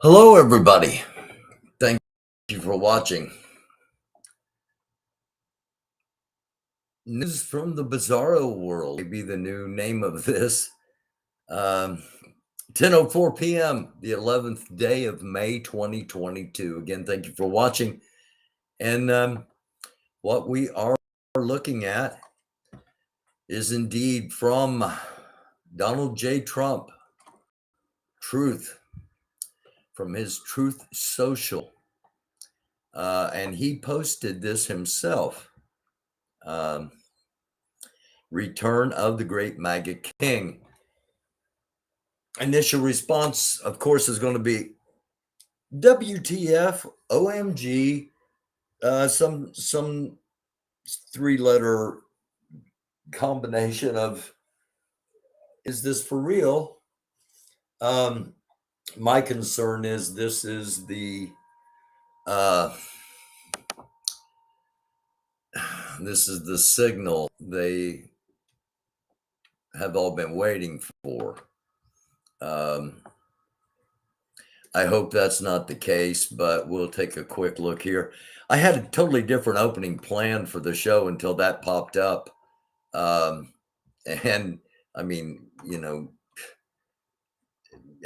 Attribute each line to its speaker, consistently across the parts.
Speaker 1: Hello, everybody. Thank you for watching. News from the Bizarro world may be the new name of this. 10:04 p.m., the 11th day of May 2022. Again, thank you for watching. And what we are looking at is indeed from Donald J. Trump, Truth, from his Truth Social. And he posted this himself. Return of the Great MAGA King. Initial response, of course, is going to be WTF, OMG, some three-letter combination of, is this for real? My concern is this is the signal they have all been waiting for. I hope that's not the case, but we'll take a quick look here. I had a totally different opening plan for the show until that popped up. And I mean,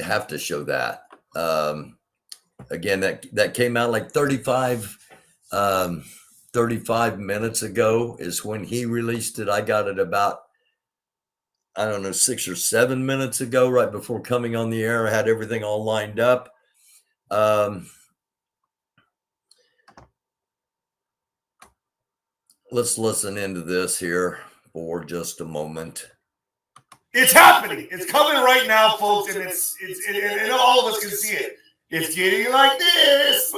Speaker 1: have to show that. Again, that came out like 35 minutes ago is when he released it. I got it about, I don't know, 6 or 7 minutes ago, right before coming on the air. I had everything all lined up. Let's listen into this here for just a moment.
Speaker 2: It's happening. It's coming right now, folks, and and all of us can see it. It's getting like this,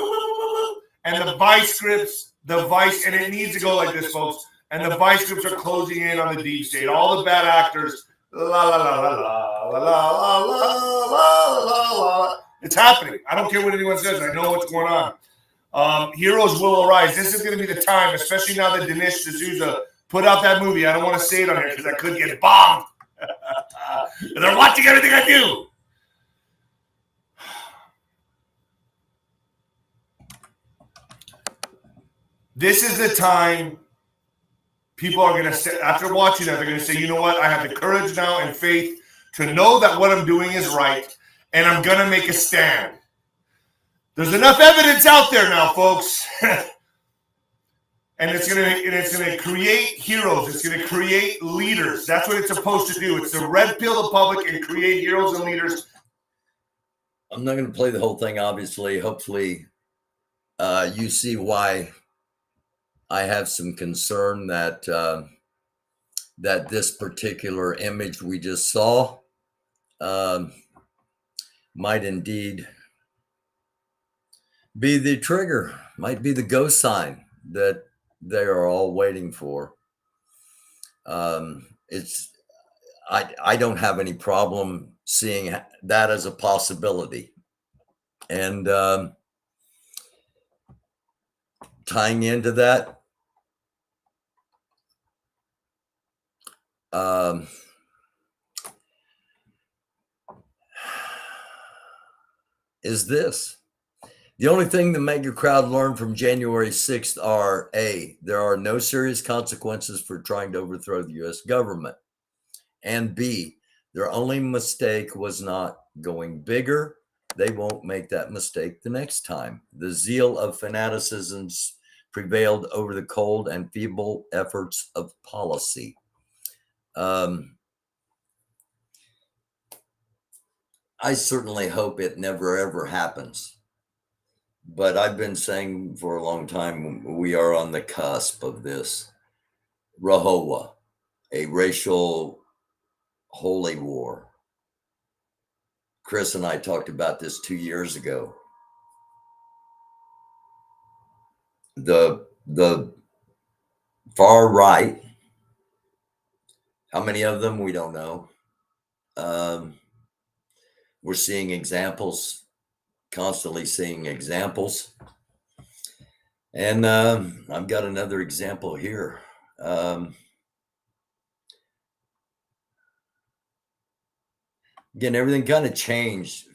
Speaker 2: and the vice scripts, and it needs to go like this, folks. And the vice scripts are closing in on the deep state. All the bad actors, la la la la la la la la la la. It's happening. I don't care what anyone says. I know what's going on. Heroes will arise. This is going to be the time, especially now that Dinesh D'Souza put out that movie. I don't want to say it on here because I could get bombed. They're watching everything I do. This is the time people are going to say, after watching that, they're going to say, you know what? I have the courage now and faith to know that what I'm doing is right, and I'm going to make a stand. There's enough evidence out there now, folks. And it's going to create heroes. It's going to create leaders. That's what it's supposed to do. It's to red pill the public and create heroes and leaders.
Speaker 1: I'm not going to play the whole thing, obviously. Hopefully, you see why I have some concern that that this particular image we just saw might indeed be the trigger, might be the go sign that they are all waiting for. I don't have any problem seeing that as a possibility. And tying into that, is this. The only thing the mega crowd learned from January 6th are A, there are no serious consequences for trying to overthrow the U.S. government. And B, their only mistake was not going bigger. They won't make that mistake the next time. The zeal of fanaticism prevailed over the cold and feeble efforts of policy. I certainly hope it never, ever happens. But I've been saying for a long time, we are on the cusp of this Rahowa, a racial holy war. Chris and I talked about this 2 years ago. The far right, how many of them, we don't know. We're seeing examples, constantly seeing examples. And I've got another example here. Again, everything kind of changed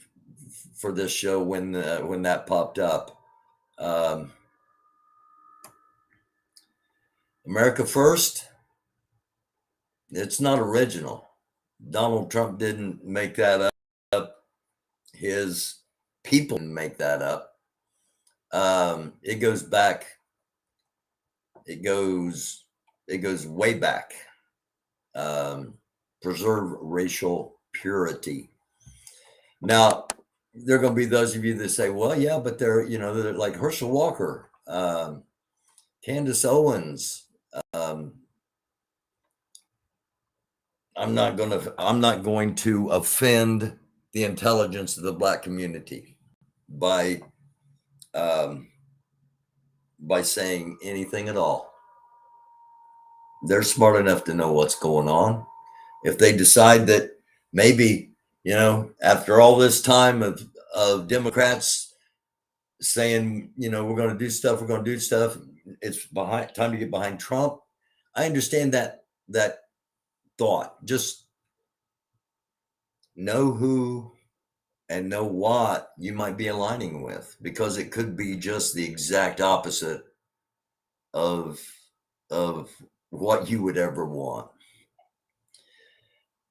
Speaker 1: for this show when that popped up. America First. It's not original. Donald Trump didn't make that up. His people didn't make that up. It goes back. It goes way back. Preserve racial purity. Now, there are going to be those of you that say, well, yeah, but they're like Herschel Walker, Candace Owens. I'm not going to offend the intelligence of the Black community by saying anything at all. They're smart enough to know what's going on. If they decide that maybe, after all this time of Democrats saying, we're going to do stuff, it's time to get behind Trump. I understand that thought. Just know who and know what you might be aligning with, because it could be just the exact opposite of what you would ever want.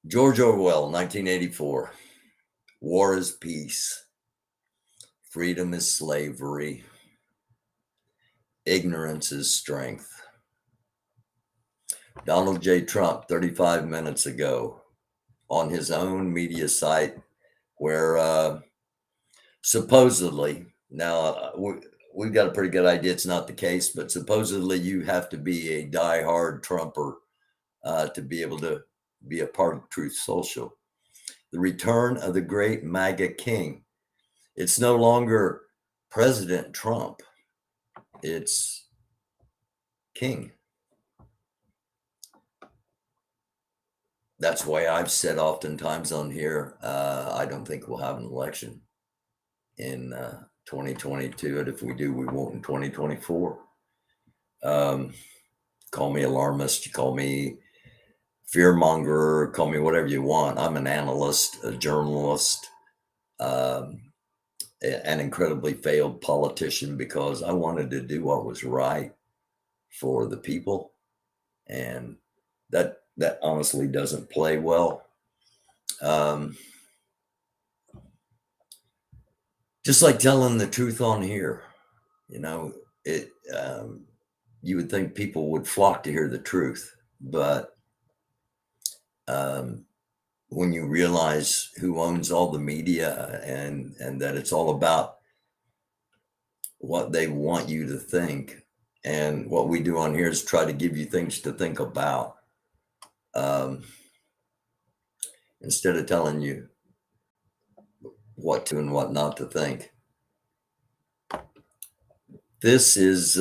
Speaker 1: George Orwell, 1984. War is peace. Freedom is slavery. Ignorance is strength. Donald J. Trump, 35 minutes ago, on his own media site, where supposedly, now we've got a pretty good idea it's not the case, but supposedly you have to be a diehard Trumper to be able to be a part of Truth Social. The return of the great MAGA king. It's no longer President Trump. It's King. That's why I've said oftentimes on here, I don't think we'll have an election in 2022. And if we do, we won't in 2024. Call me alarmist, you call me fearmonger, call me whatever you want. I'm an analyst, a journalist, an incredibly failed politician, because I wanted to do what was right for the people. And that honestly doesn't play well. Just like telling the truth on here, you would think people would flock to hear the truth, but when you realize who owns all the media and that it's all about what they want you to think, and what we do on here is try to give you things to think about, instead of telling you what to and what not to think. This is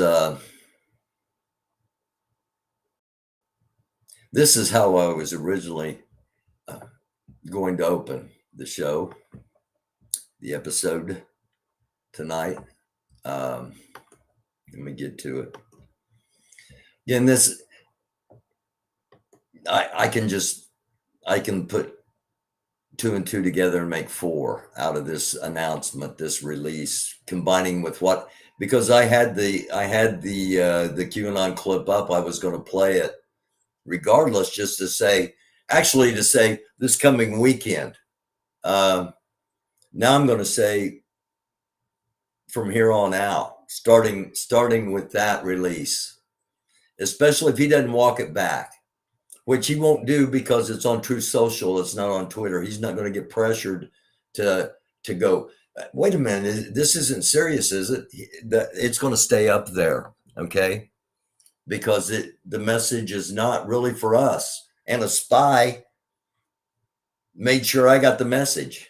Speaker 1: how I was originally going to open the show, the episode tonight. Let me get to it. Again, this I can put 2 and 2 together and make 4 out of this announcement, this release, combining with what, because I had the QAnon clip up. I was going to play it regardless, just to say this coming weekend. Now I'm going to say from here on out, starting with that release, especially if he doesn't walk it back, which he won't do because it's on Truth Social. It's not on Twitter. He's not going to get pressured to go, wait a minute, this isn't serious, is it? It's going to stay up there, okay? Because the message is not really for us. And a spy made sure I got the message,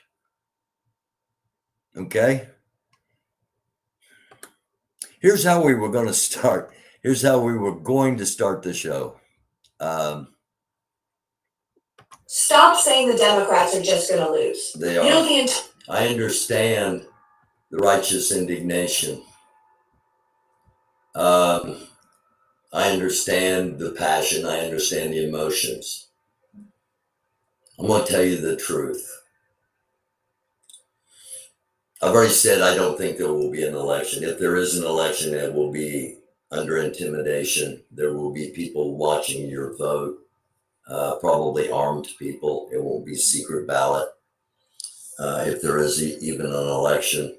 Speaker 1: okay? Here's how we were going to start. Here's how we were going to start the show.
Speaker 3: Stop saying the Democrats are just going to lose.
Speaker 1: They are. I understand the righteous indignation. I understand the passion. I understand the emotions. I'm going to tell you the truth. I've already said I don't think there will be an election. If there is an election, it will be under intimidation. There will be people watching your vote, probably armed people. It won't be secret ballot. If there is even an election,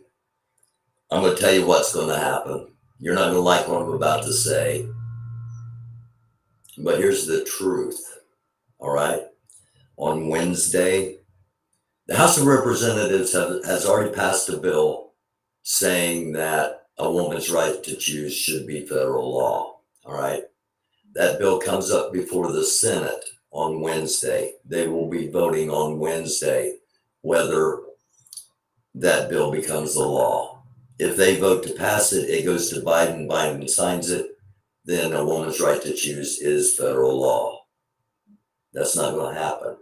Speaker 1: I'm going to tell you what's going to happen. You're not going to like what I'm about to say, but here's the truth. All right. On Wednesday, the House of Representatives has already passed a bill saying that a woman's right to choose should be federal law. All right. That bill comes up before the Senate on Wednesday. They will be voting on Wednesday whether that bill becomes the law. If they vote to pass it, it goes to Biden. Biden signs it. Then a woman's right to choose is federal law. That's not going to happen.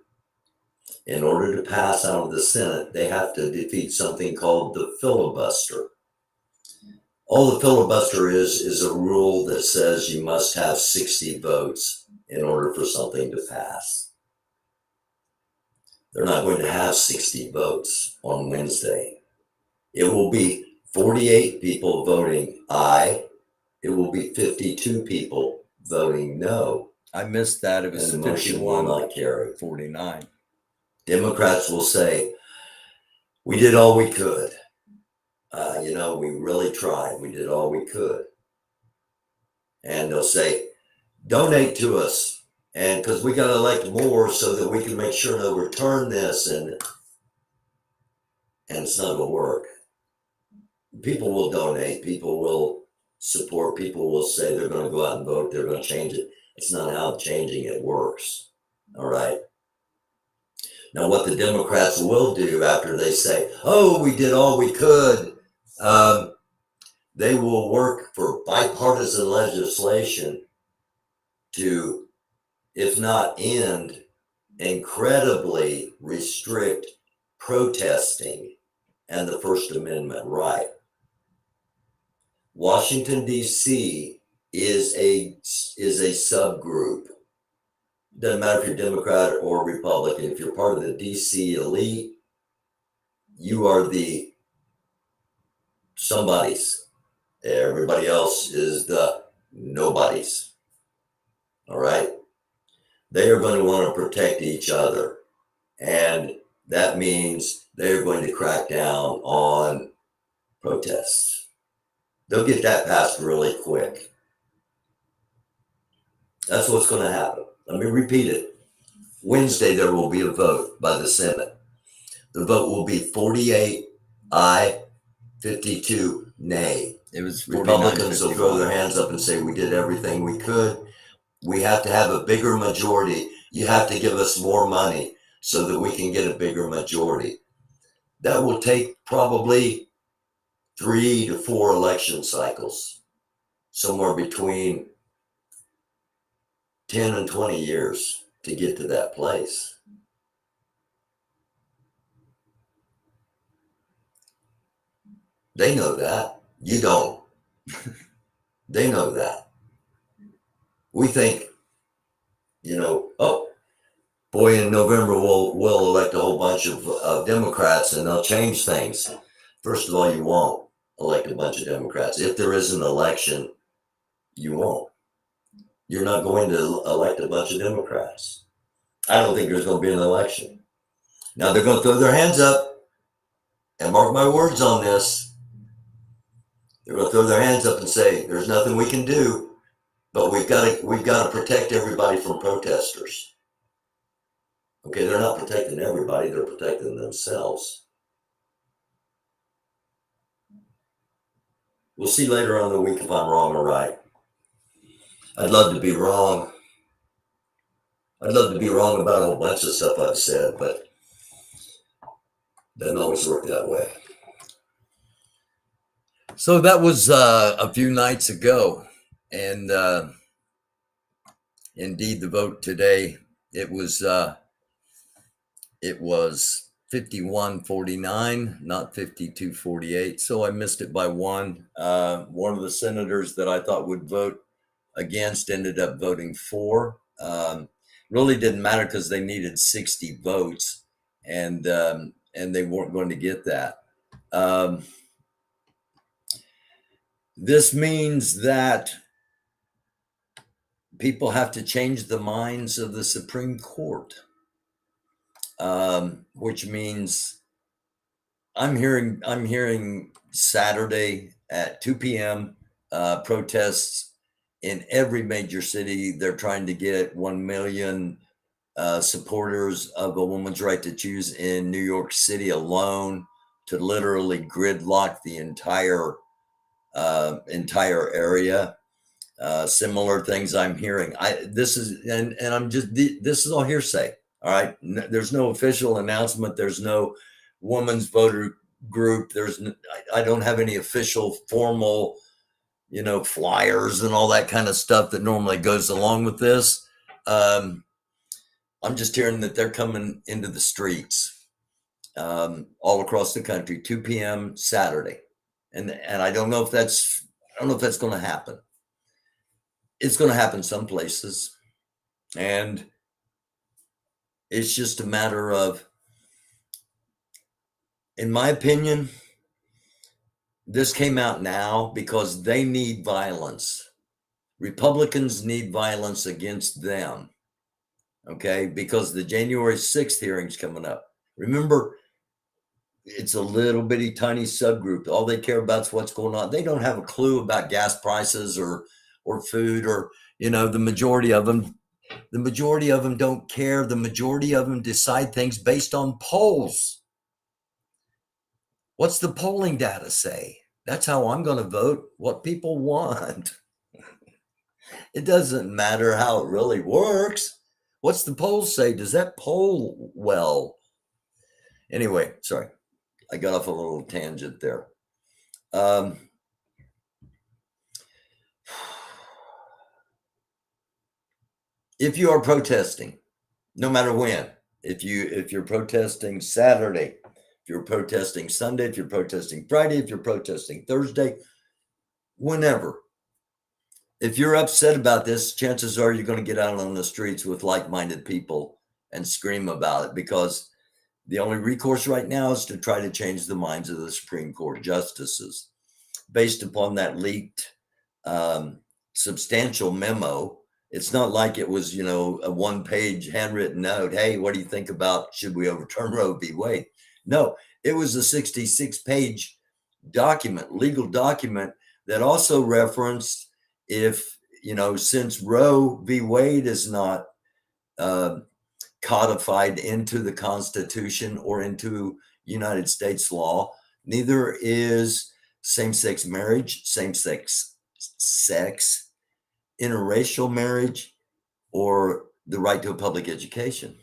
Speaker 1: In order to pass out of the Senate, they have to defeat something called the filibuster. All the filibuster is a rule that says you must have 60 votes in order for something to pass. They're not going to have 60 votes on Wednesday. It will be 48 people voting aye. It will be 52 people voting no.
Speaker 4: I missed that. It was
Speaker 1: And the motion will
Speaker 4: 51,
Speaker 1: not carry.
Speaker 4: 49.
Speaker 1: Democrats will say, we did all we could. We really tried. We did all we could. And they'll say, donate to us. And because we got to elect more so that we can make sure to return this. And it's not going to work. People will donate. People will support. People will say they're going to go out and vote. They're going to change it. It's not how changing it works. All right. Now, what the Democrats will do after they say, oh, we did all we could, they will work for bipartisan legislation to, if not end, incredibly restrict protesting and the First Amendment right. Washington, D.C. is a subgroup. Doesn't matter if you're Democrat or Republican. If you're part of the DC elite, you are the somebodies. Everybody else is the nobodies. All right? They are going to want to protect each other. And that means they're going to crack down on protests. They'll get that passed really quick. That's what's going to happen. Let me repeat it. Wednesday, there will be a vote by the Senate. The vote will be 48 aye, 52 nay.
Speaker 4: It was
Speaker 1: Republicans will
Speaker 4: 49,
Speaker 1: throw their hands up and say, we did everything we could. We have to have a bigger majority. You have to give us more money so that we can get a bigger majority. That will take probably 3 to 4 election cycles, somewhere between 10 and 20 years to get to that place. They know that. You don't. They know that. We think, oh, boy, in November we'll elect a whole bunch of Democrats and they'll change things. First of all, you won't elect a bunch of Democrats. If there is an election, you won't. You're not going to elect a bunch of Democrats. I don't think there's going to be an election. Now they're going to throw their hands up, and mark my words on this. They're going to throw their hands up and say, "There's nothing we can do, but we've got to protect everybody from protesters." Okay, they're not protecting everybody; they're protecting themselves. We'll see later on in the week if I'm wrong or right. I'd love to be wrong. I'd love to be wrong about a whole bunch of stuff I've said, but it doesn't always work that way.
Speaker 4: So that was a few nights ago, and indeed the vote today, it was 51-49, not 52-48. So I missed it by one. One of the senators that I thought would vote against ended up voting for. Really didn't matter because they needed 60 votes, and they weren't going to get that. This means that people have to change the minds of the Supreme Court, which means I'm hearing Saturday at 2 p.m. Protests in every major city. They're trying to get 1 million supporters of a woman's right to choose in New York City alone to literally gridlock the entire area. Similar things I'm hearing. This is all hearsay. All right, there's no official announcement. There's no women's voter group. I don't have any official formal, flyers and all that kind of stuff that normally goes along with this. I'm just hearing that they're coming into the streets all across the country, 2 p.m. Saturday, and I don't know if that's going to happen. It's going to happen some places, and it's just a matter of, in my opinion, this came out now because they need violence. Republicans need violence against them. Okay, because the January 6th hearing's coming up. Remember, it's a little bitty tiny subgroup. All they care about is what's going on. They don't have a clue about gas prices or food, or the majority of them don't care. The majority of them decide things based on polls. What's the polling data say? That's how I'm going to vote, what people want. It doesn't matter how it really works. What's the polls say? Does that poll well? Anyway, sorry. I got off a little tangent there. If you are protesting, no matter when, if you're protesting Saturday, if you're protesting Sunday, if you're protesting Friday, if you're protesting Thursday, whenever, if you're upset about this, chances are you're going to get out on the streets with like-minded people and scream about it, because the only recourse right now is to try to change the minds of the Supreme Court justices based upon that leaked substantial memo. It's not like it was, a one-page handwritten note. Hey, what do you think about, should we overturn Roe v. Wade? No, it was a 66-page document, legal document, that also referenced, if, since Roe v. Wade is not codified into the Constitution or into United States law, neither is same-sex marriage, same-sex sex, interracial marriage, or the right to a public education.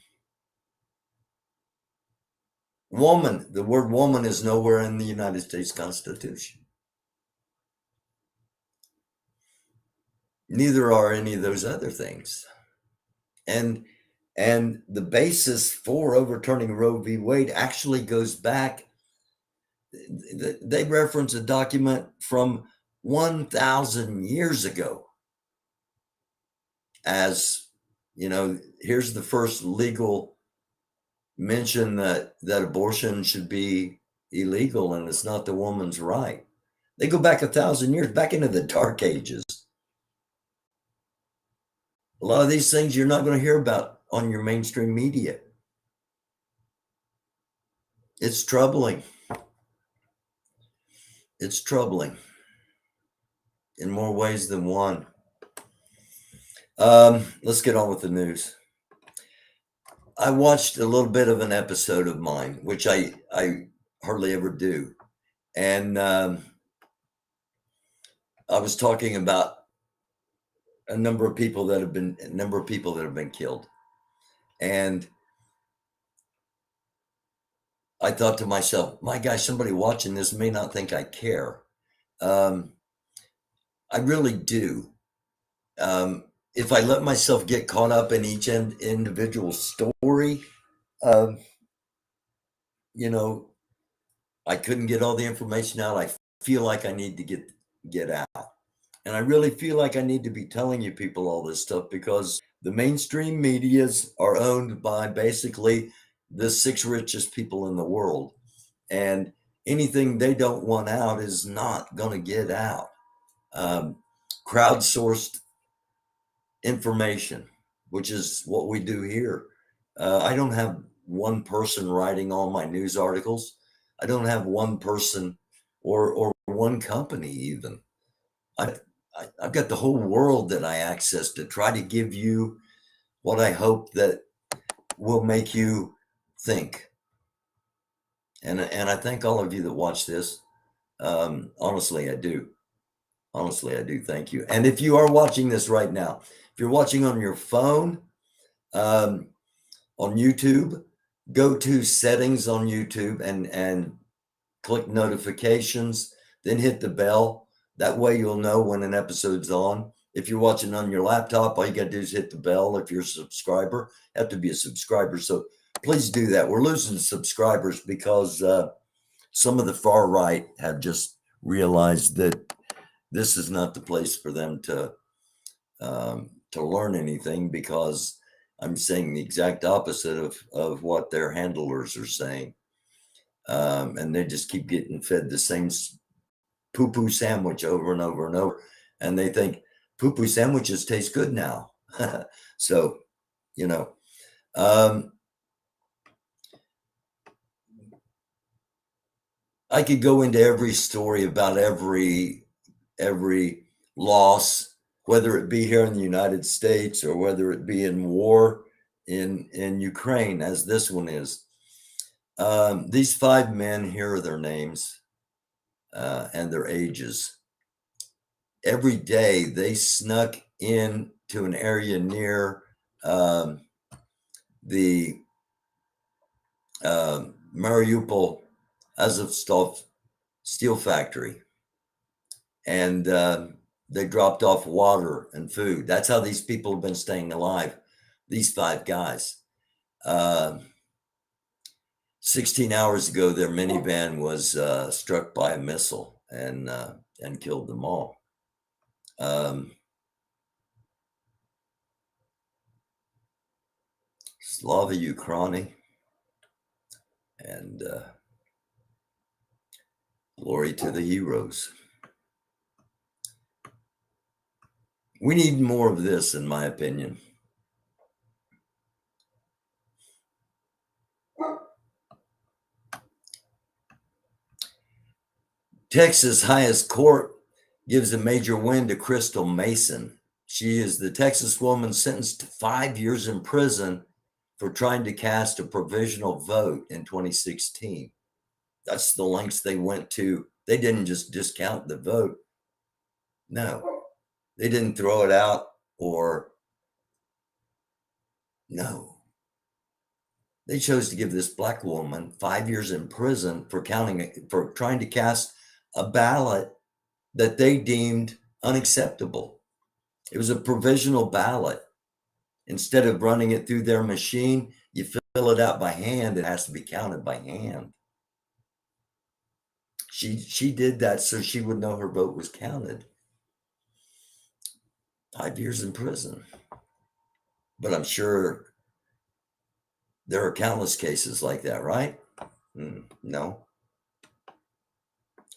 Speaker 4: Woman, the word woman is nowhere in the United States Constitution. Neither are any of those other things. And the basis for overturning Roe v. Wade actually goes back. They reference a document from 1,000 years ago as, here's the first legal mention that abortion should be illegal and it's not the woman's right. They go back 1,000 years, back into the Dark Ages. A lot of these things you're not going to hear about on your mainstream media. It's troubling. It's troubling in more ways than one. Let's get on with the news. I watched a little bit of an episode of mine, which I hardly ever do. And I was talking about a number of people that have been killed. And I thought to myself, my gosh, somebody watching this may not think I care. I really do. If I let myself get caught up in each individual story, I couldn't get all the information out. I feel like I need to get out. And I really feel like I need to be telling you people all this stuff, because the mainstream medias are owned by basically the 6 richest people in the world. And anything they don't want out is not going to get out. Crowdsourced information, which is what we do here. I don't have one person writing all my news articles. I don't have one person or one company even. I've got the whole world that I access to try to give you what I hope that will make you think. And I thank all of you that watch this. Honestly, I do. Honestly, I do. Thank you. And if you are watching this right now, if you're watching on your phone, on YouTube, go to settings on YouTube and click notifications, then hit the bell. That way you'll know when an episode's on. If you're watching on your laptop, all you got to do is hit the bell. If you're a subscriber, you have to be a subscriber. So please do that. We're losing subscribers because some of the far right have just realized that this is not the place for them to learn anything, because I'm saying the exact opposite of what their handlers are saying. And they just keep getting fed the same poo-poo sandwich over and over and over. And they think poo-poo sandwiches taste good now. So, you know, I could go into every story about every loss, whether it be here in the United States or whether it be in war in Ukraine, as this one is. These 5 men, here are their names and their ages. Every day they snuck in to an area near the Mariupol Azovstal steel factory, and they dropped off water and food. That's how these people have been staying alive, these 5 guys. 16 hours ago, their minivan was struck by a missile and killed them all. Slava Ukraini, and glory to the heroes. We need more of this, in my opinion. Texas highest court gives a major win to Crystal Mason. She is the Texas woman sentenced to 5 years in prison for trying to cast a provisional vote in 2016. That's the lengths they went to. They didn't just discount the vote. No, they didn't throw it out, or no. They chose to give this black woman 5 years in prison for trying to cast a ballot that they deemed unacceptable. It was a provisional ballot. Instead of running it through their machine, you fill it out by hand. It has to be counted by hand. She did that so she would know her vote was counted. 5 years in prison. But I'm sure there are countless cases like that, right? No.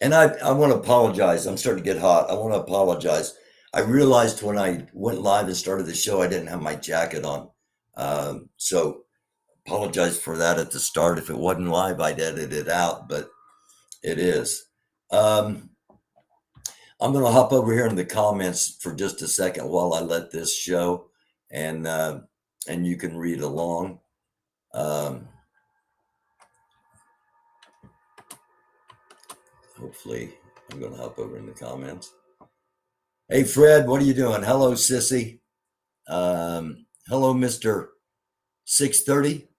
Speaker 4: And I want to apologize. I'm starting to get hot. I want to apologize. I realized when I went live and started the show, I didn't have my jacket on. So apologize for that at the start. If it wasn't live, I'd edit it out, but it is. I'm going to hop over here in the comments for just a second while I let this show, and you can read along. Hopefully, I'm going to hop over in the comments. Hey, Fred, what are you doing? Hello, Sissy. Hello, Mr. 630.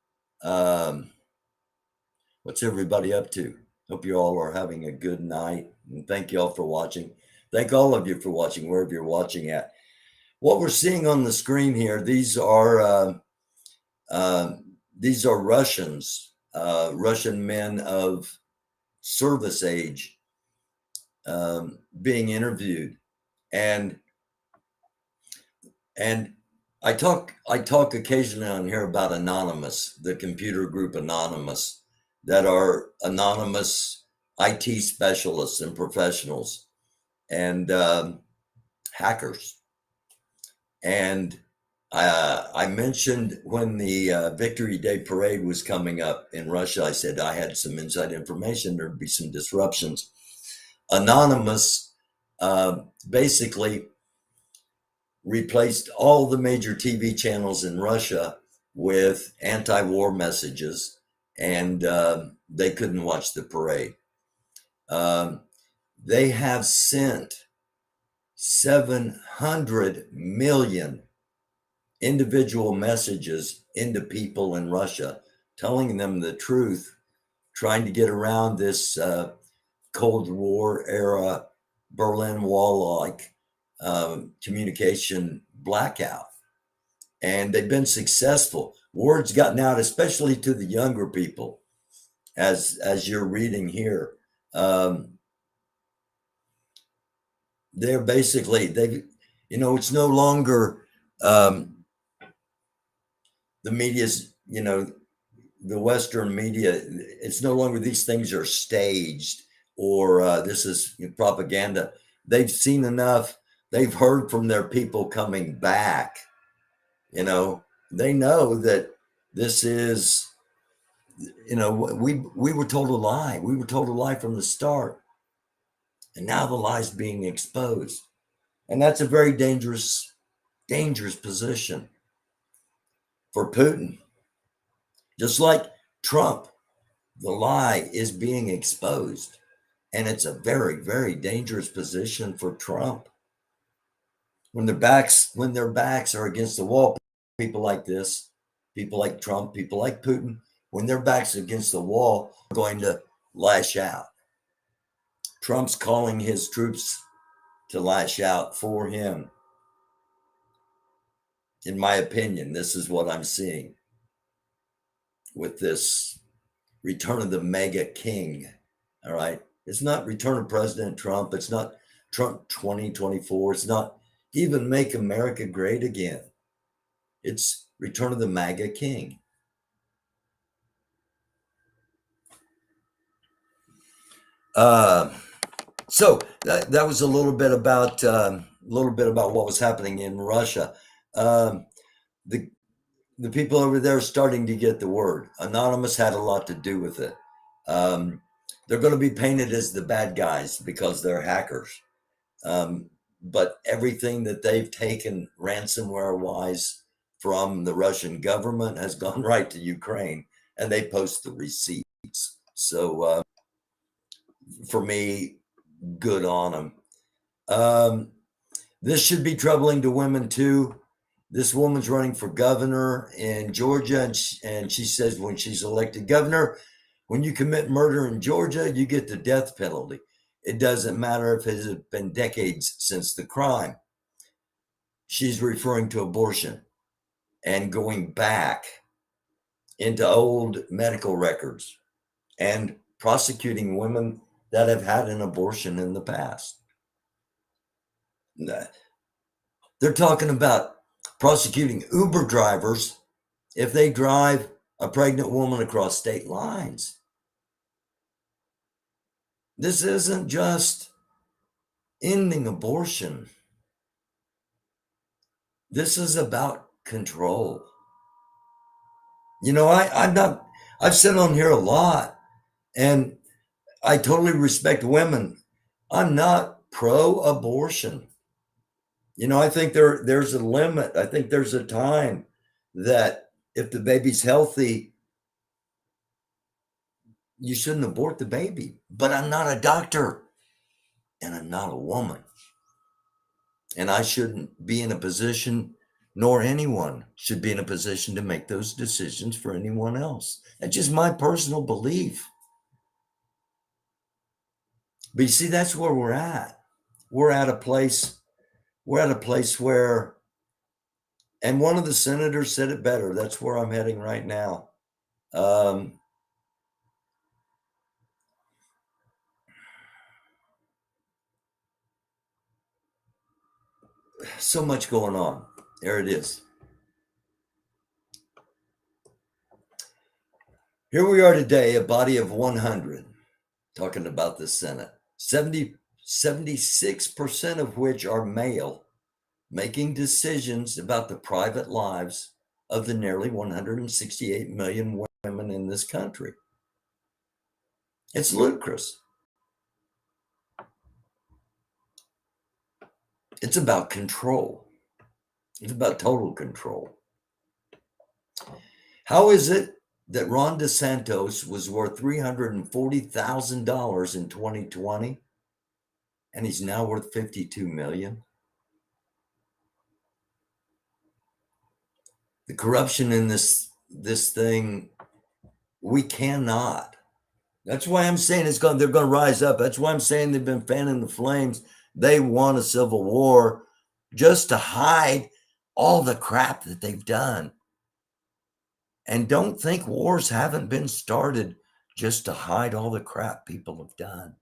Speaker 4: What's everybody up to? Hope you all are having a good night. And thank you all for watching. Thank all of you for watching, wherever you're watching at. What we're seeing on the screen here, these are Russians, Russian men of service age, being interviewed, and I talk occasionally on here about Anonymous, the computer group Anonymous, that are anonymous IT specialists and professionals and hackers. And I mentioned when the Victory Day parade was coming up in Russia, I said I had some inside information. There'd be some disruptions. Anonymous basically replaced all the major TV channels in Russia with anti-war messages, and they couldn't watch the parade. They have sent 700 million individual messages into people in Russia, telling them the truth, trying to get around this Cold War era Berlin Wall like communication blackout. And they've been successful. Word's gotten out, especially to the younger people, as you're reading here. They're basically, it's no longer the media's, the Western media, it's no longer these things are staged or this is propaganda. They've seen enough. They've heard from their people coming back. They know that this is, we were told a lie. We were told a lie from the start. And now the lie's being exposed. And that's a very dangerous position for Putin. Just like Trump, the lie is being exposed. And it's a very, very dangerous position for Trump. When their backs are against the wall, people like this, people like Trump, people like Putin, when their backs against the wall, are going to lash out. Trump's calling his troops to lash out for him. In my opinion, this is what I'm seeing with this return of the mega king. All right. It's not return of President Trump. It's not Trump 2024. It's not even make America great again. It's return of the MAGA king. So that was a little bit about what was happening in Russia. The people over there are starting to get the word. Anonymous had a lot to do with it. They're going to be painted as the bad guys because they're hackers. But everything that they've taken ransomware-wise from the Russian government has gone right to Ukraine, and they post the receipts. So for me, good on them. This should be troubling to women too. This woman's running for governor in Georgia, and she says when she's elected governor, when you commit murder in Georgia, you get the death penalty. It doesn't matter if it has been decades since the crime. She's referring to abortion and going back into old medical records and prosecuting women that have had an abortion in the past. They're talking about prosecuting Uber drivers if they drive a pregnant woman across state lines. This isn't just ending abortion. This is about control. I've said on here a lot, and I totally respect women. I'm not pro-abortion. I think there's a limit. I think there's a time that if the baby's healthy, you shouldn't abort the baby. But I'm not a doctor, and I'm not a woman. And I shouldn't be in a position, nor anyone should be in a position to make those decisions for anyone else. That's just my personal belief. But you see, that's where we're at. We're at a place where, and one of the senators said it better. That's where I'm heading right now. So much going on. There it is. Here we are today, a body of 100. talking about the Senate, 76% of which are male, making decisions about the private lives of the nearly 168 million women in this country. It's ludicrous. It's about control. It's about total control. How is it that Ron DeSantis was worth $340,000 in 2020 and he's now worth $52 million? The corruption in this thing, we cannot. That's why I'm saying they're going to rise up. That's why I'm saying they've been fanning the flames. They want a civil war just to hide all the crap that they've done. And don't think wars haven't been started just to hide all the crap people have done,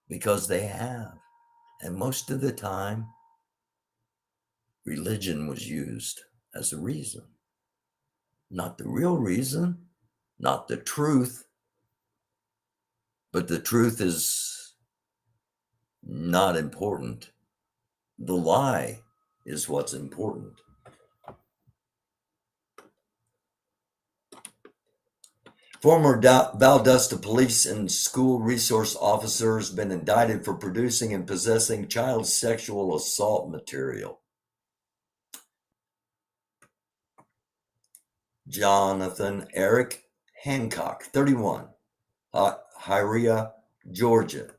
Speaker 4: because they have. And most of the time, religion was used as a reason. Not the real reason, not the truth, but the truth is not important. The lie is what's important. Former Valdosta police and school resource officer has been indicted for producing and possessing child sexual assault material. Jonathan Eric Hancock, 31, Hyria, Georgia,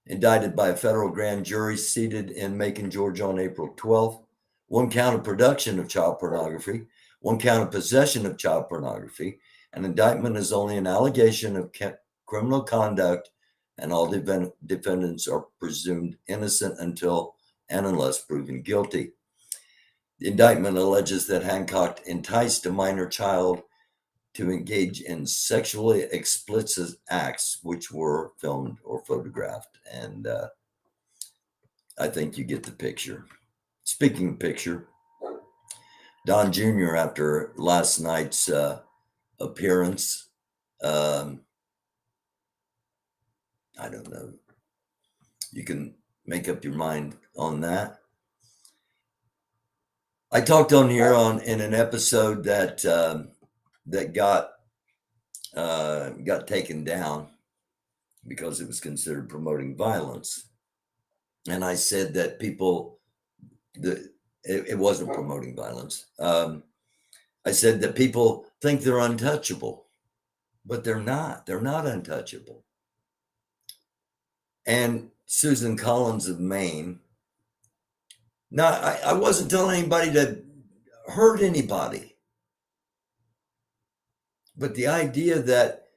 Speaker 4: indicted by a federal grand jury seated in Macon, Georgia on April 12th. One count of production of child pornography, one count of possession of child pornography. An indictment is only an allegation of criminal conduct, and all defendants are presumed innocent until and unless proven guilty. The indictment alleges that Hancock enticed a minor child to engage in sexually explicit acts which were filmed or photographed. And I think you get the picture. Speaking of picture, Don Jr., after last night's appearance, I don't know. You can make up your mind on that. I talked on here in an episode that got taken down because it was considered promoting violence, and I said that it wasn't promoting violence. I said that people think they're untouchable, but they're not. They're not untouchable. And Susan Collins of Maine. Now, I wasn't telling anybody to hurt anybody, but the idea that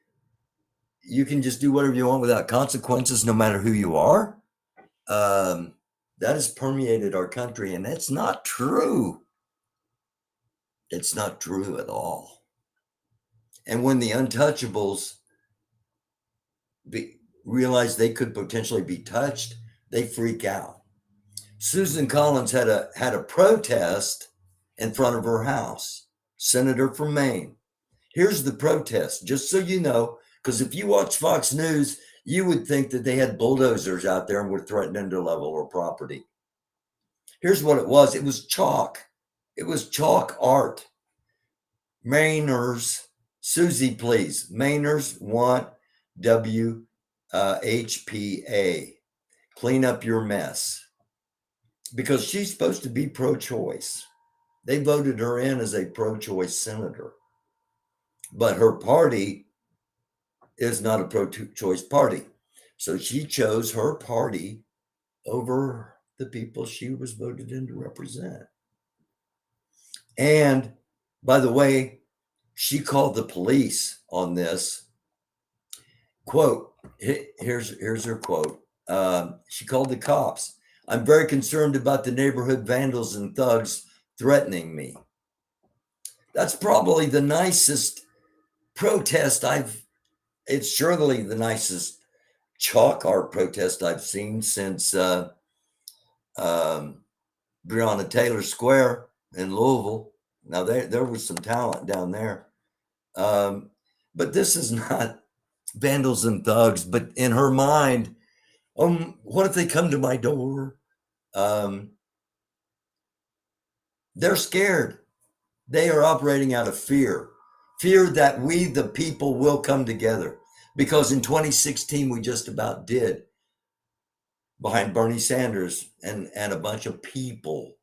Speaker 4: you can just do whatever you want without consequences, no matter who you are, that has permeated our country, and that's not true. It's not true at all. And when the untouchables realize they could potentially be touched, they freak out. Susan Collins had a protest in front of her house, senator from Maine. Here's the protest, just so you know, because if you watch Fox News, you would think that they had bulldozers out there and were threatening to level her property. Here's what it was. It was chalk. It was chalk art. Mainers, Susie, please. Mainers want WHPA. Clean up your mess. Because she's supposed to be pro-choice. They voted her in as a pro-choice senator. But her party is not a pro-choice party. So she chose her party over the people she was voted in to represent. And by the way, she called the police on this. Quote, here's her quote. She called the cops. I'm very concerned about the neighborhood vandals and thugs threatening me. That's probably the nicest protest it's surely the nicest chalk art protest I've seen since Breonna Taylor Square in Louisville. Now there was some talent down there. But this is not
Speaker 1: vandals and thugs. But in her mind, what if they come to my door? They're scared. They are operating out of fear that we, the people, will come together. Because in 2016, we just about did, behind Bernie Sanders and a bunch of people,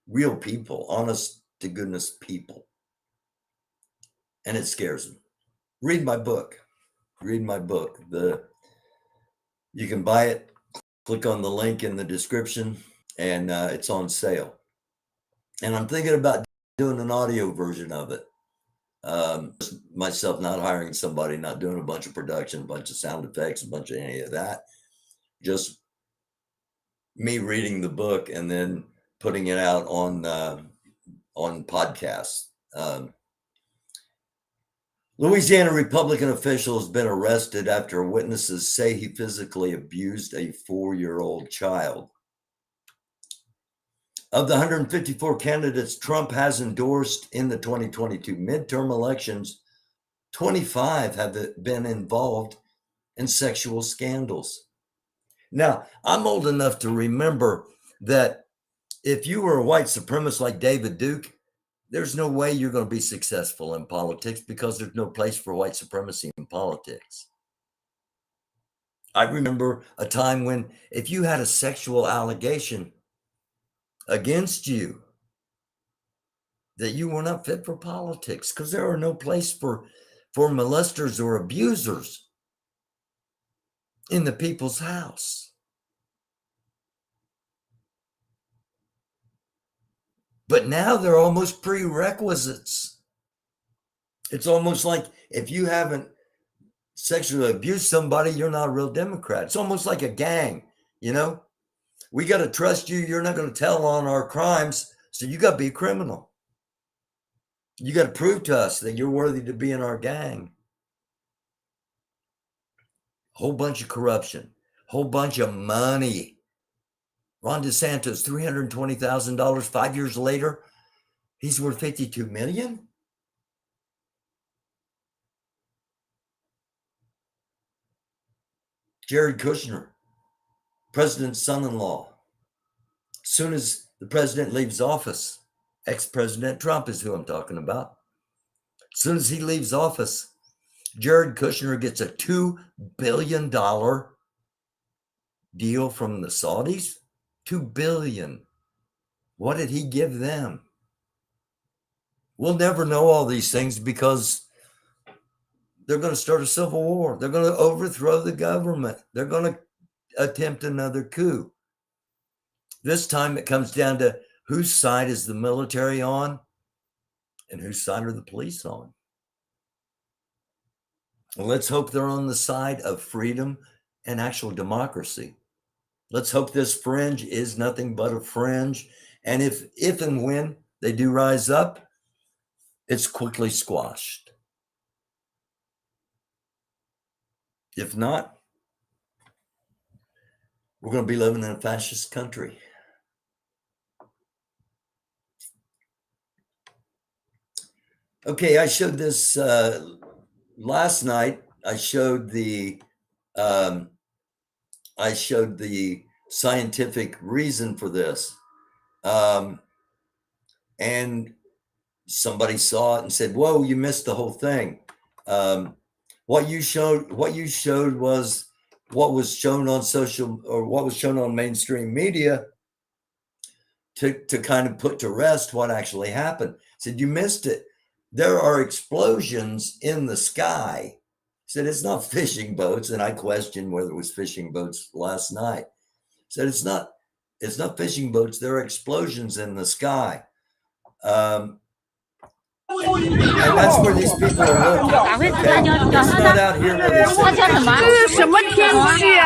Speaker 1: real people, honest to goodness people. And it scares them. Read my book. Read my book. You can buy it. Click on the link in the description, and it's on sale. And I'm thinking about doing an audio version of it. Myself not hiring somebody, not doing a bunch of production, a bunch of sound effects, a bunch of any of that. Just me reading the book and then putting it out on podcasts. Louisiana Republican official has been arrested after witnesses say he physically abused a 4-year-old child. Of the 154 candidates Trump has endorsed in the 2022 midterm elections, 25 have been involved in sexual scandals. Now, I'm old enough to remember that if you were a white supremacist like David Duke, there's no way you're going to be successful in politics because there's no place for white supremacy in politics. I remember a time when if you had a sexual allegation against you, that you were not fit for politics because there are no place for molesters or abusers in the people's house. But now they're almost prerequisites. It's almost like if you haven't sexually abused somebody, you're not a real Democrat. It's almost like a gang, you know? We got to trust you. You're not going to tell on our crimes, so you got to be a criminal. You got to prove to us that you're worthy to be in our gang. Whole bunch of corruption, whole bunch of money. Ron DeSantis, $320,000. 5 years later, he's worth $52 million. Jared Kushner, president's son-in-law. As soon as the president leaves office, ex-President Trump is who I'm talking about. As soon as he leaves office, Jared Kushner gets a $2 billion deal from the Saudis. $2 billion. What did he give them? We'll never know all these things because they're going to start a civil war. They're going to overthrow the government. They're going to attempt another coup. This time it comes down to whose side is the military on and whose side are the police on. Well, let's hope they're on the side of freedom and actual democracy. Let's hope this fringe is nothing but a fringe. And if and when they do rise up, it's quickly squashed. If not, we're going to be living in a fascist country. Okay, I showed this last night. I showed the scientific reason for this, and somebody saw it and said, "Whoa, you missed the whole thing." What you showed was what was shown on social, or what was shown on mainstream media to kind of put to rest what actually happened. Said you missed it. There are explosions in the sky. Said it's not fishing boats, and I questioned whether it was fishing boats last night. Said it's not fishing boats. There are explosions in the sky. And that's where these people are looking. Okay? It's not out here where they said.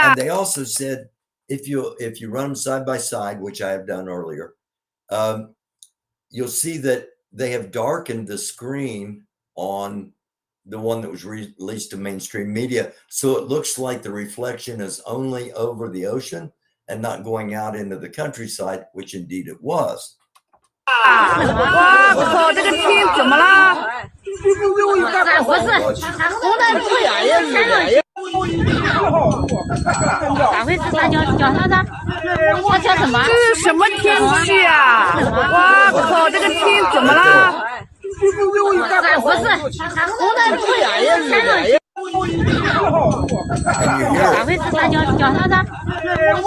Speaker 1: And they also said if you run side by side, which I have done earlier, you'll see that they have darkened the screen on the one that was released to mainstream media, so it looks like the reflection is only over the ocean and not going out into the countryside, which indeed it was.
Speaker 5: 咋回事？他叫啥子？他叫什么？
Speaker 6: 这是什么天气啊！哇靠，这个天怎么了？
Speaker 5: 不是，他红的不是前两咋回事？他叫啥子？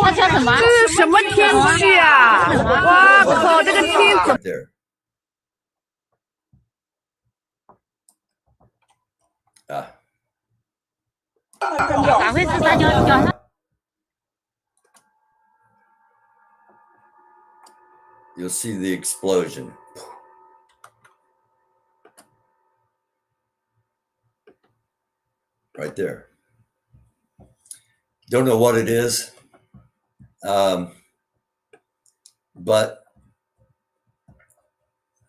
Speaker 5: 他叫什么？
Speaker 6: 这是什么天气啊！哇靠，这个天怎么？
Speaker 4: There. Ah.
Speaker 5: 咋回事？他叫啥？
Speaker 4: You'll see the explosion. Right there. Don't know what it is. But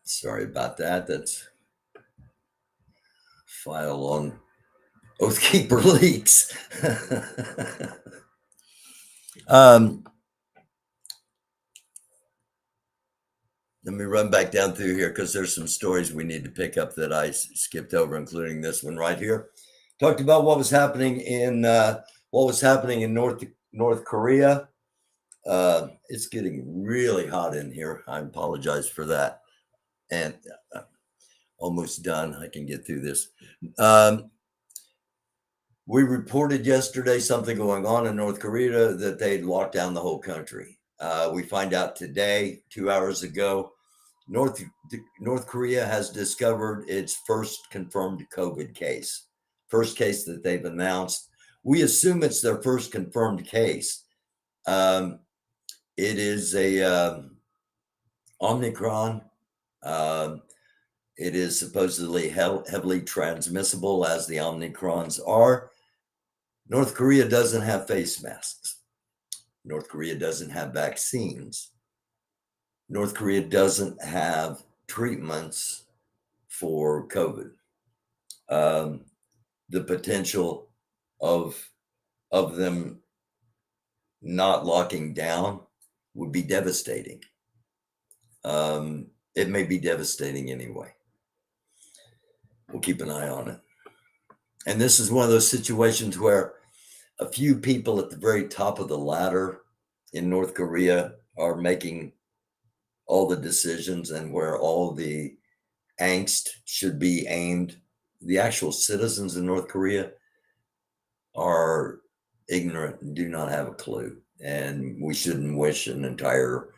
Speaker 4: sorry about that. That's file on Oathkeeper leaks. Let me run back down through here because there's some stories we need to pick up that I skipped over, including this one right here. Talked about what was happening in North Korea. It's getting really hot in here. I apologize for that. And almost done. I can get through this. We reported yesterday something going on in North Korea that they'd locked down the whole country. We find out today, 2 hours ago, North Korea has discovered its first confirmed COVID case. First case that they've announced. We assume it's their first confirmed case. It is a Omicron. It is supposedly heavily transmissible, as the Omicrons are. North Korea doesn't have face masks. North Korea doesn't have vaccines. North Korea doesn't have treatments for COVID. The potential of them not locking down would be devastating. It may be devastating anyway. We'll keep an eye on it. And this is one of those situations where a few people at the very top of the ladder in North Korea are making all the decisions, and where all the angst should be aimed. The actual citizens in North Korea are ignorant and do not have a clue. And we shouldn't wish an entire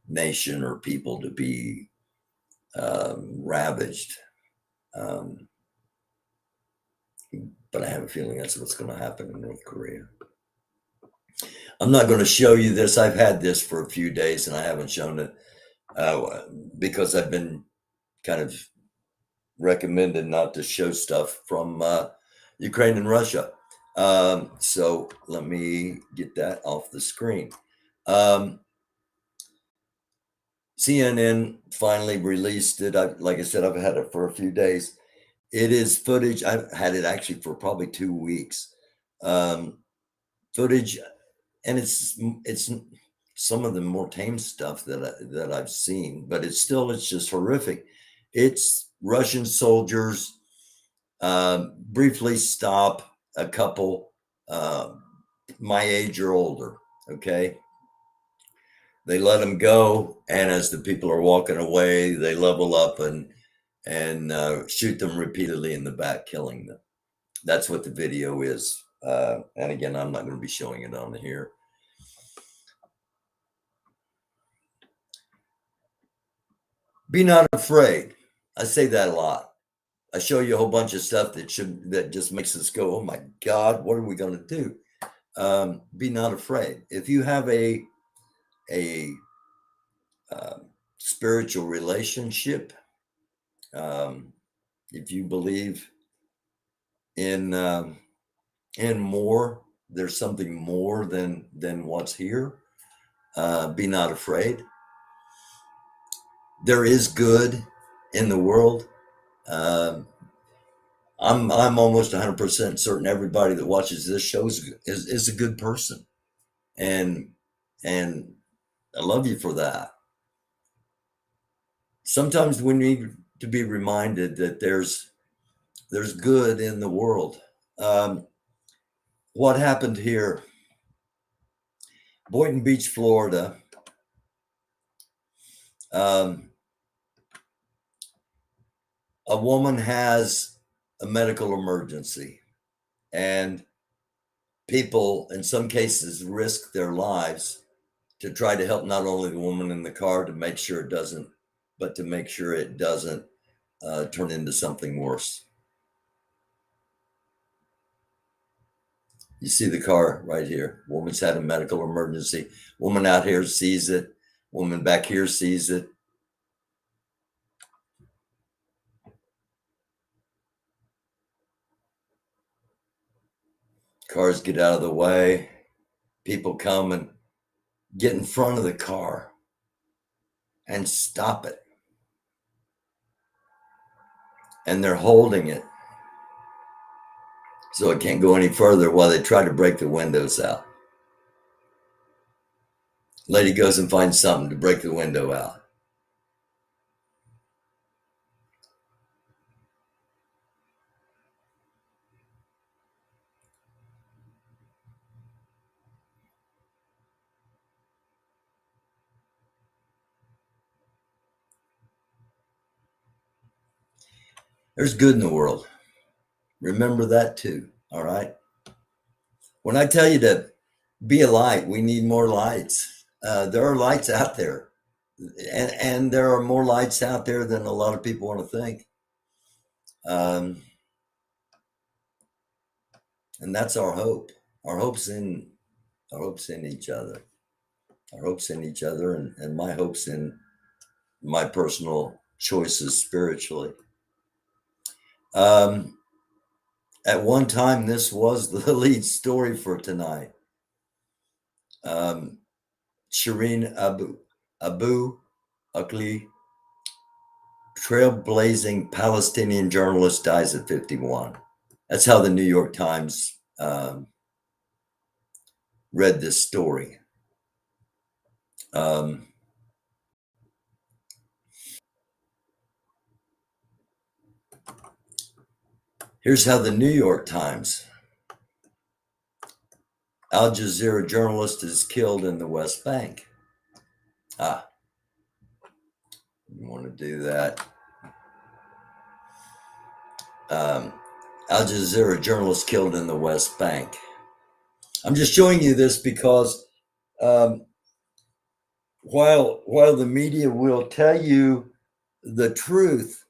Speaker 4: nation or people to be ravaged. But I have a feeling that's what's going to happen in North Korea. I'm not going to show you this. I've had this for a few days and I haven't shown it because I've been kind of recommended not to show stuff from Ukraine and Russia. So let me get that off the screen. CNN finally released it. Like I said, I've had it for a few days. It is footage. I've had it actually for probably 2 weeks. Footage, and it's some of the more tame stuff that I've seen, but it's just horrific. It's Russian soldiers briefly stop a couple my age or older. Okay. They let them go, and as the people are walking away, they level up and shoot them repeatedly in the back, killing them. That's what the video is. And again, I'm not going to be showing it on here. Be not afraid. I say that a lot. I show you a whole bunch of stuff that just makes us go, oh my God, what are we going to do? Be not afraid. If you have a spiritual relationship, if you believe in more, there's something more than what's here. Be not afraid. There is good in the world. I'm almost 100% certain everybody that watches this show is a good person, and I love you for that. Sometimes we need to be reminded that there's good in the world.
Speaker 1: what happened here? Boynton Beach, Florida. A woman has a medical emergency, and people, in some cases, risk their lives to try to help not only the woman in the car to make sure it doesn't, but to make sure it doesn't turn into something worse. You see the car right here. Woman's had a medical emergency. Woman out here sees it. Woman back here sees it. Cars get out of the way. People come and get in front of the car and stop it. And they're holding it so it can't go any further while they try to break the windows out. Lady goes and finds something to break the window out. There's good in the world. Remember that too, all right? When I tell you to be a light, we need more lights. There are lights out there. And there are more lights out there than a lot of people want to think. And that's our hope. Our hope's in each other. Our hope's in each other, and my hope's in my personal choices spiritually. At one time, this was the lead story for tonight. Shireen Abu Akleh, trailblazing Palestinian journalist, dies at 51. That's how the New York Times read this story. Here's how the New York Times: Al Jazeera journalist is killed in the West Bank. You want to do that. Al Jazeera journalist killed in the West Bank. I'm just showing you this because while the media will tell you the truth,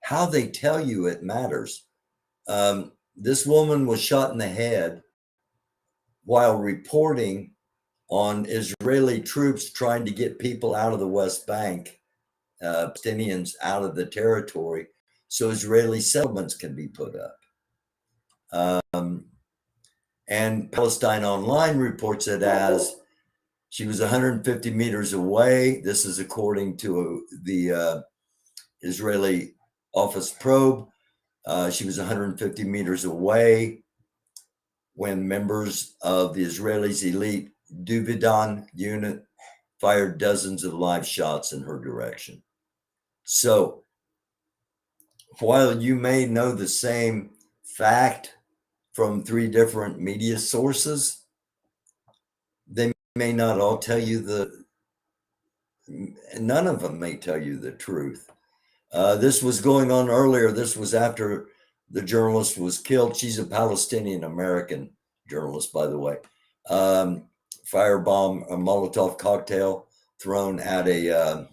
Speaker 1: how they tell you it matters. This woman was shot in the head while reporting on Israeli troops trying to get people out of the West Bank, Palestinians out of the territory, so Israeli settlements can be put up. And Palestine Online reports it as she was 150 meters away. This is according to the Israeli Office probe. She was 150 meters away when members of the Israelis' elite Duvidan unit fired dozens of live shots in her direction. So while you may know the same fact from 3 different media sources, they may not all tell you none of them may tell you the truth. This was going on earlier. This was after the journalist was killed. She's a Palestinian American journalist, by the way. Firebomb, a Molotov cocktail thrown at a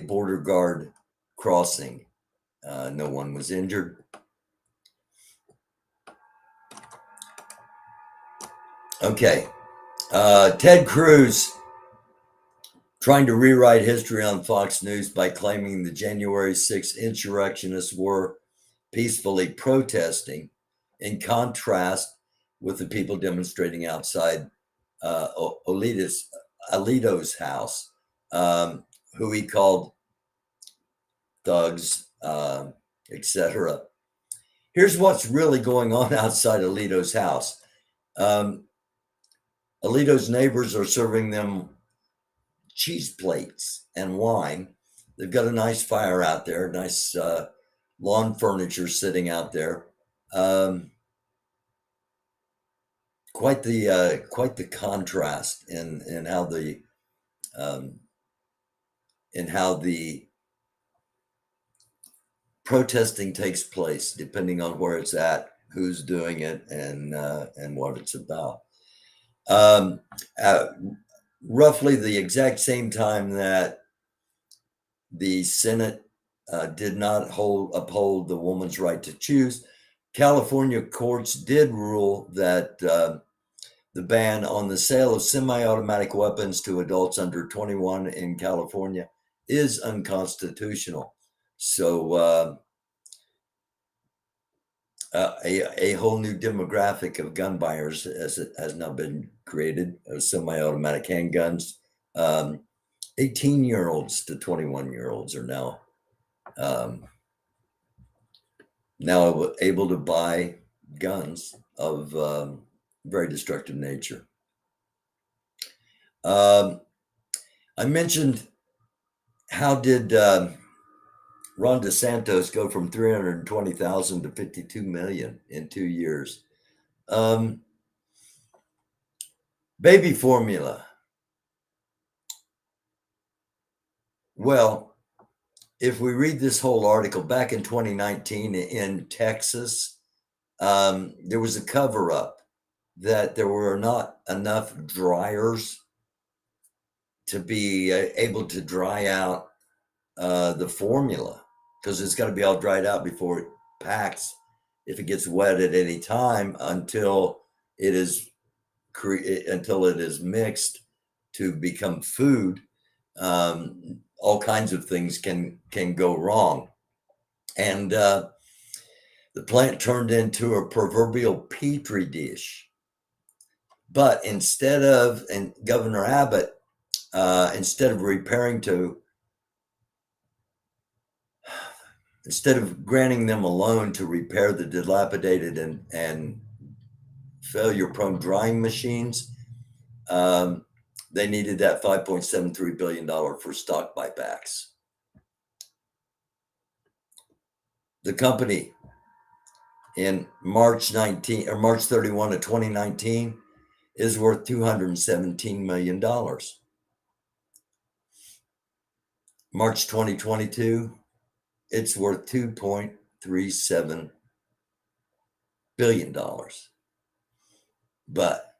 Speaker 1: border guard crossing. No one was injured. Okay. Ted Cruz trying to rewrite history on Fox News by claiming the January 6th insurrectionists were peacefully protesting, in contrast with the people demonstrating outside Alito's house, who he called thugs, etc. Here's what's really going on outside Alito's house. Alito's neighbors are serving them cheese plates and wine. They've got a nice fire out there, nice lawn furniture sitting out there.
Speaker 4: quite the contrast in how the protesting takes place, depending on where it's at, who's doing it, and what it's about. Roughly the exact same time that the Senate did not uphold the woman's right to choose, California courts did rule that the ban on the sale of semi-automatic weapons to adults under 21 in California is unconstitutional. So a whole new demographic of gun buyers has now been created of semi-automatic handguns. 18-year-olds to 21-year-olds are now able to buy guns of very destructive nature. I mentioned, how did Ron DeSantis go from 320,000 to 52 million in 2 years? Baby formula. Well, if we read this whole article, back in 2019 in Texas, there was a cover-up that there were not enough dryers to be able to dry out the formula, because it's got to be all dried out before it packs, if it gets wet at any time, until it is mixed to become food. All kinds of things can go wrong, and the plant turned into a proverbial petri dish. But instead of Governor Abbott, instead of granting them a loan to repair the dilapidated and failure-prone drying machines, they needed that $5.73 billion for stock buybacks. The company in March 31 of 2019 is worth $217 million. March 2022, it's worth $2.37 billion. But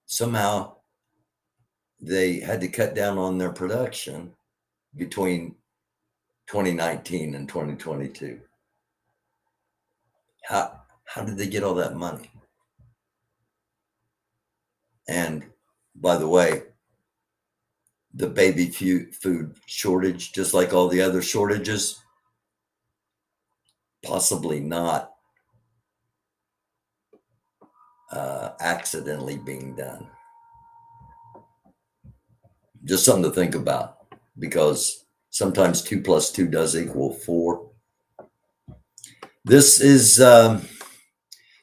Speaker 4: somehow they had to cut down on their production between 2019 and 2022. How did they get all that money? And by the way, the baby food shortage, just like all the other shortages, possibly not accidentally being done. Just something to think about, because sometimes 2 + 2 does equal 4. This is the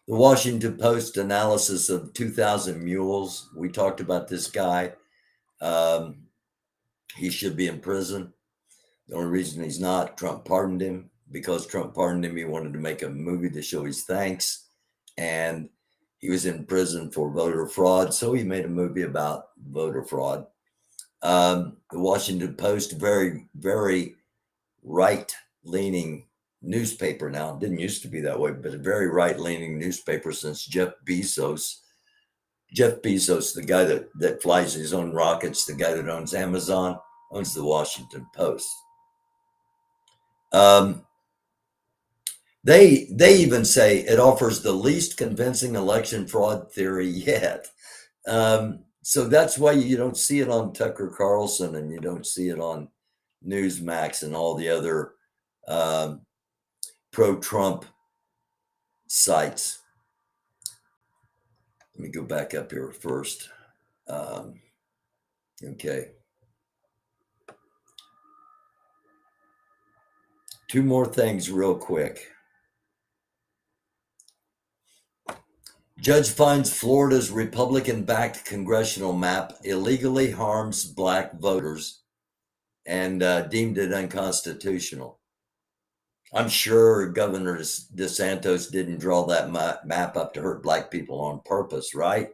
Speaker 4: Washington Post analysis of 2,000 mules. We talked about this guy. He should be in prison. The only reason he's not, Trump pardoned him. Because Trump pardoned him, he wanted to make a movie to show his thanks. And he was in prison for voter fraud, so he made a movie about voter fraud. The Washington Post, very, very right-leaning newspaper now. It didn't used to be that way, but a very right-leaning newspaper since Jeff Bezos, the guy that flies his own rockets, the guy that owns Amazon, owns the Washington Post. They even say it offers the least convincing election fraud theory yet. So that's why you don't see it on Tucker Carlson, and you don't see it on Newsmax and all the other pro-Trump sites. Let me go back up here first. Okay. 2 more things real quick. Judge finds Florida's Republican-backed congressional map illegally harms black voters and deemed it unconstitutional. I'm sure Governor DeSantis didn't draw that map up to hurt black people on purpose, right?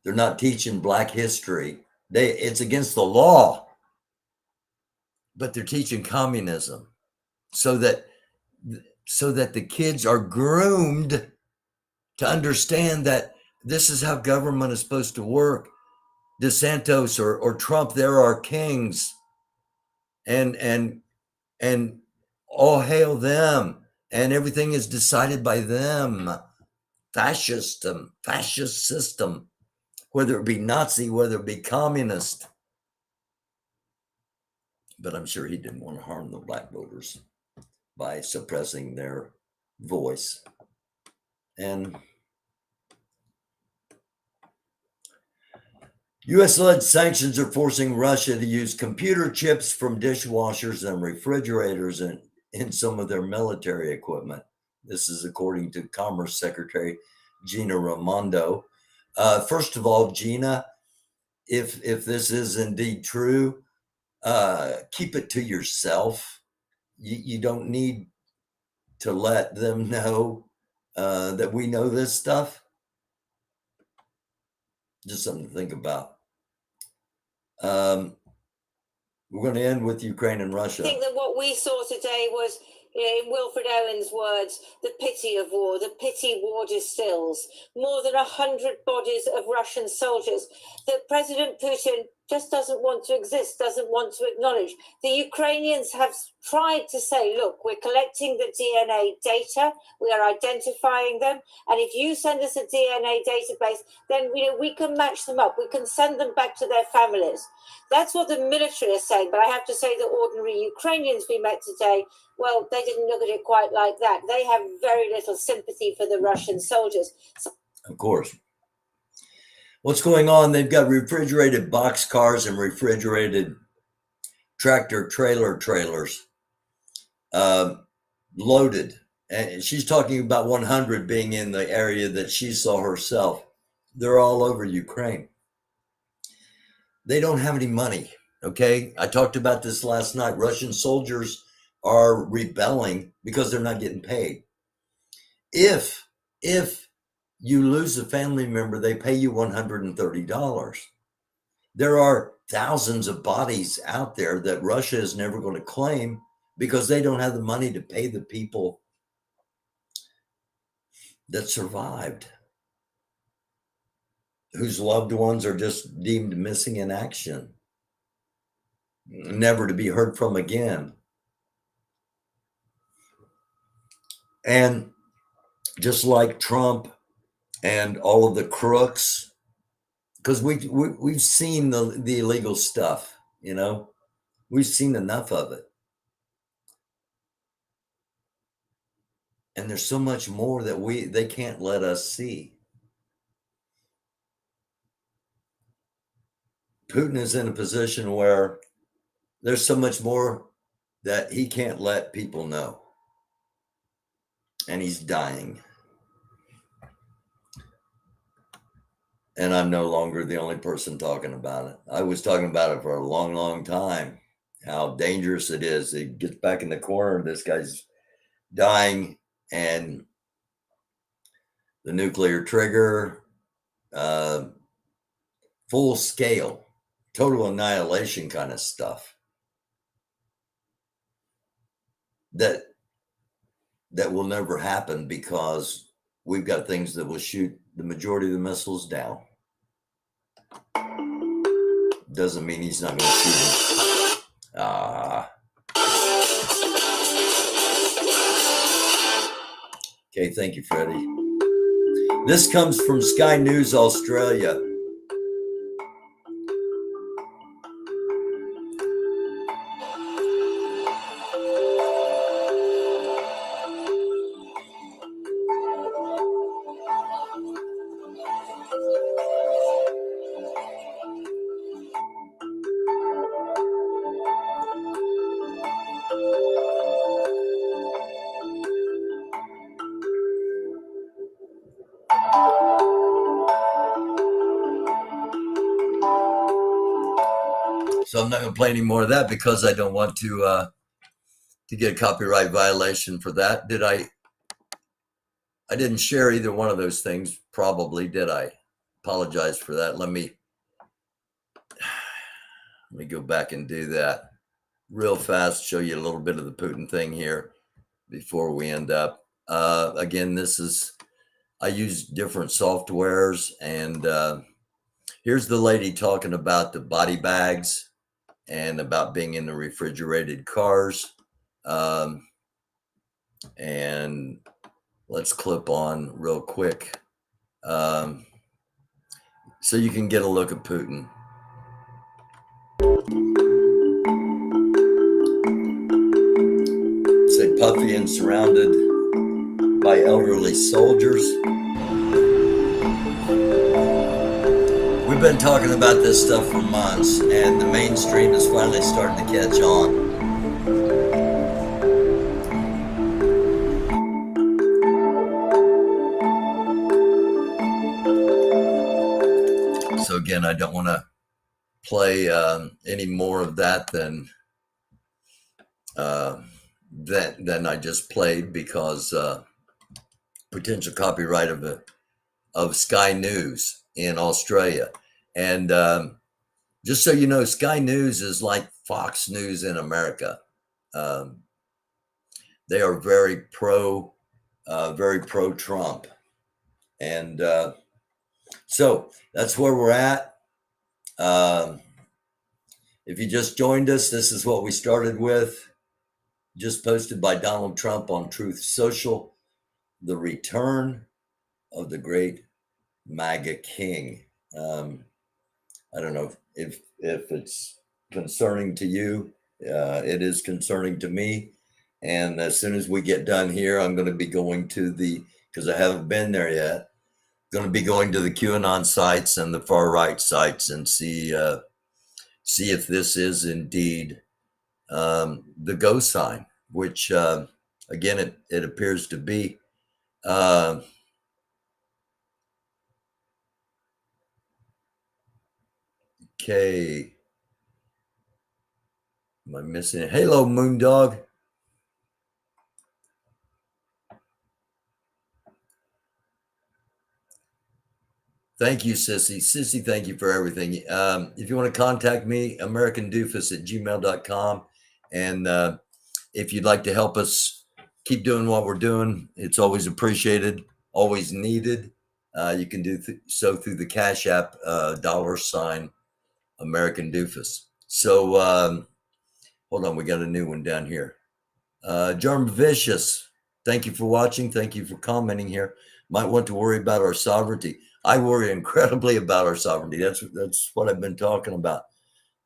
Speaker 1: They're not teaching Black history. It's against the law, but they're teaching communism so that the kids are groomed to understand that this is how government is supposed to work. DeSantis or Trump, they're our kings, and all hail them, and everything is decided by them. Fascist system, whether it be Nazi, whether it be communist. But I'm sure he didn't want to harm the Black voters by suppressing their voice. And U.S.-led sanctions are forcing Russia to use computer chips from dishwashers and refrigerators in some of their military equipment. This is according to Commerce Secretary Gina Raimondo. First of all, Gina, if this is indeed true, keep it to yourself. You don't need to let them know that we know this stuff. Just something to think about. We're going to end with Ukraine and Russia.
Speaker 7: I think that what we saw today was, in Wilfred Owen's words, the pity of war. The pity war distills. More than 100 bodies of Russian soldiers that President Putin just doesn't want to exist, doesn't want to acknowledge. The Ukrainians have tried to say, look, we're collecting the DNA data, we are identifying them, and if you send us a DNA database, then we can match them up, we can send them back to their families. That's what the military is saying, but I have to say the ordinary Ukrainians we met today, well, they didn't look at it quite like that. They have very little sympathy for the Russian soldiers.
Speaker 1: Of course. What's going on? They've got refrigerated box cars and refrigerated tractor trailers loaded. And she's talking about 100 being in the area that she saw herself. They're all over Ukraine. They don't have any money, okay? I talked about this last night. Russian soldiers are rebelling because they're not getting paid. If you lose a family member, they pay you $130. There are thousands of bodies out there that Russia is never going to claim because they don't have the money to pay the people that survived, whose loved ones are just deemed missing in action, never to be heard from again. And just like Trump and all of the crooks, because we've seen the illegal stuff, we've seen enough of it. And there's so much more that they can't let us see. Putin is in a position where there's so much more that he can't let people know. And he's dying. And I'm no longer the only person talking about it. I was talking about it for a long, long time, how dangerous it is. It gets back in the corner, this guy's dying, and the nuclear trigger, full scale, total annihilation kind of stuff that will never happen because we've got things that will shoot the majority of the missiles down. Doesn't mean he's not going to shoot them. Okay, thank you, Freddie. This comes from Sky News Australia. So I'm not going to play any more of that because I don't want to get a copyright violation for that. I didn't share either one of those things, probably, did I? apologize for that. Let me go back and do that real fast, show you a little bit of the Putin thing here before we end up. Again, I use different softwares, and here's the lady talking about the body bags and about being in the refrigerated cars. And let's clip on real quick so you can get a look at Putin. Say puffy and surrounded by elderly soldiers. We've been talking about this stuff for months, and the mainstream is finally starting to catch on. So again, I don't want to play any more of that than I just played, because potential copyright of Sky News in Australia. And just so you know, Sky News is like Fox News in America. They are very pro Trump. And so that's where we're at. If you just joined us, this is what we started with. Just posted by Donald Trump on Truth Social, the return of the great MAGA king. I don't know if it's concerning to you. It is concerning to me. And as soon as we get done here, I'm going to be going to because I haven't been there yet, going to be going to the QAnon sites and the far right sites and see if this is indeed the go sign, which again, it appears to be. Okay. Am I missing it? Hello, Moondog. Thank you, Sissy. Sissy, thank you for everything. If you want to contact me, americandufus@gmail.com. And if you'd like to help us keep doing what we're doing, it's always appreciated, always needed. You can do so through the Cashapp $ American Doofus. So hold on, we got a new one down here. Germ Vicious, thank you for watching. Thank you for commenting here. Might want to worry about our sovereignty. I worry incredibly about our sovereignty. That's what I've been talking about.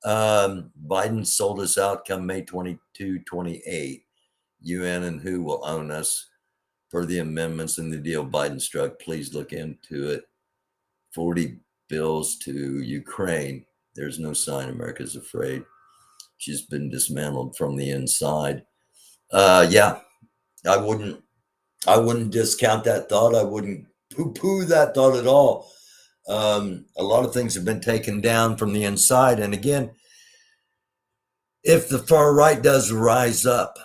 Speaker 1: Biden sold us out come May 22, 28. UN and WHO will own us per the amendments in the deal Biden struck. Please look into it. 40 bills to Ukraine. There's no sign America's afraid. She's been dismantled from the inside. Yeah, I wouldn't discount that thought. I wouldn't poo-poo that thought at all. A lot of things have been taken down from the inside. And again, if the far right does rise up,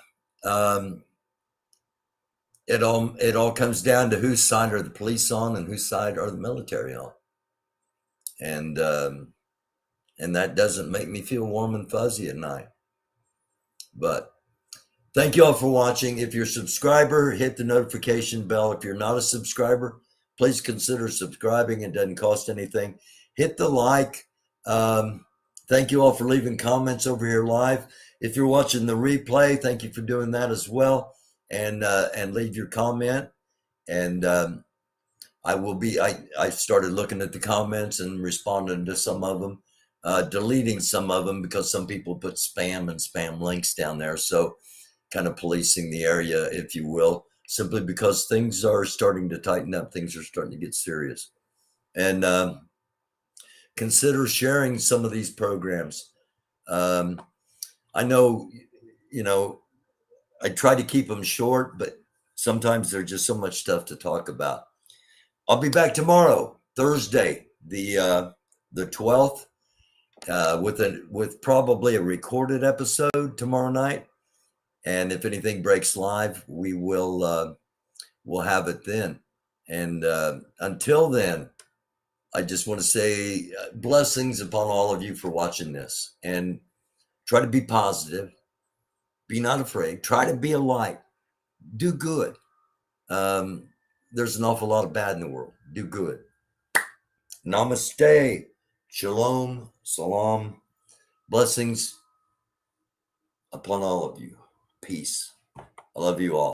Speaker 1: it all comes down to whose side are the police on and whose side are the military on. And that doesn't make me feel warm and fuzzy at night. But thank you all for watching. If you're a subscriber, hit the notification bell. If you're not a subscriber, please consider subscribing. It doesn't cost anything. Hit the like. Thank you all for leaving comments over here live. If you're watching the replay, thank you for doing that as well. And leave your comment. And I started looking at the comments and responding to some of them, deleting some of them because some people put spam and spam links down there. So kind of policing the area, if you will, simply because things are starting to tighten up. Things are starting to get serious. And consider sharing some of these programs. I know, I try to keep them short, but sometimes there's just so much stuff to talk about. I'll be back tomorrow, Thursday, the 12th, with probably a recorded episode tomorrow night. And if anything breaks live, we will we'll have it then. And until then, I just want to say blessings upon all of you for watching this, and try to be positive. Be not afraid. Try to be a light. Do good. There's an awful lot of bad in the world. Do good. Namaste. Shalom. Salam. Blessings upon all of you. Peace. I love you all.